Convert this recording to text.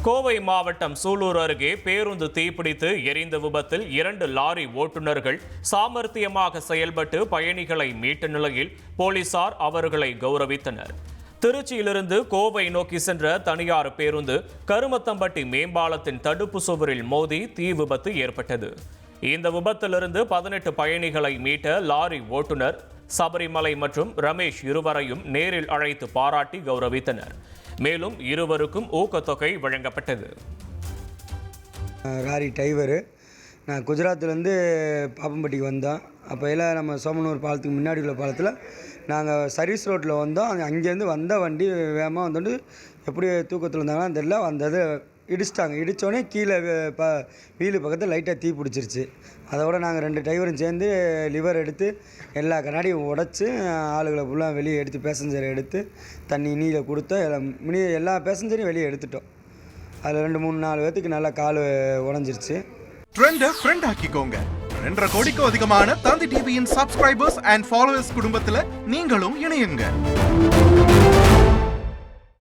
கோவை மாவட்டம் சூலூர் அருகே பேருந்து தீப்பிடித்து எரிந்த விபத்தில் 2 லாரி ஓட்டுநர்கள் சாமர்த்தியமாக செயல்பட்டு பயணிகளை மீட்ட நிலையில் போலீசார் அவர்களை கௌரவித்தனர். திருச்சியிலிருந்து கோவை நோக்கி சென்ற தனியார் பேருந்து கருமத்தம்பட்டி மேம்பாலத்தின் தடுப்பு சுவரில் மோதி தீ விபத்து ஏற்பட்டது. இந்த விபத்திலிருந்து 18 பயணிகளை மீட்ட லாரி ஓட்டுநர் சபரிமலை மற்றும் ரமேஷ் இருவரையும் நேரில் அழைத்து பாராட்டி கௌரவித்தனர். மேலும் இருவருக்கும் ஊக்கத்தொகை வழங்கப்பட்டது. லாரி டிரைவரு நான் குஜராத்லேருந்து பாப்பம்பட்டிக்கு வந்தோம். அப்போ எல்லாம் நம்ம சோமனூர் பாலத்துக்கு முன்னாடி உள்ள பாலத்தில் நாங்கள் சர்வீஸ் ரோட்டில் வந்தோம். அங்கேருந்து வந்த வண்டி வேகமாக வந்துட்டு எப்படி தூக்கத்தில் இருந்தாங்கன்னா தெரியல, வந்தது இடிச்சிட்டாங்க. இடித்தோடனே கீழே வீலு பக்கத்தில் லைட்டாக தீ பிடிச்சிருச்சு. அதோட நாங்கள் 2 டிரைவரும் சேர்ந்து லிவர் எடுத்து எல்லா கண்ணாடியும் உடச்சி ஆளுகளை ஃபுல்லாக வெளியே எடுத்து பேசஞ்சரை எடுத்து தண்ணி நீரில் கொடுத்தோம். எல்லா பேசஞ்சரையும் வெளியே எடுத்துட்டோம். அதில் 2, 3, 4 பேர்த்துக்கு நல்லா கால் உடஞ்சிருச்சு. ட்ரெண்டை ஃப்ரெண்ட் ஆக்கிக்கோங்க. 2.5 கோடிக்கும் அதிகமான தந்தி டிவியின் சப்ஸ்கிரைபர்ஸ் அண்ட் ஃபாலோவர்ஸ் குடும்பத்தில் நீங்களும் இணையுங்க.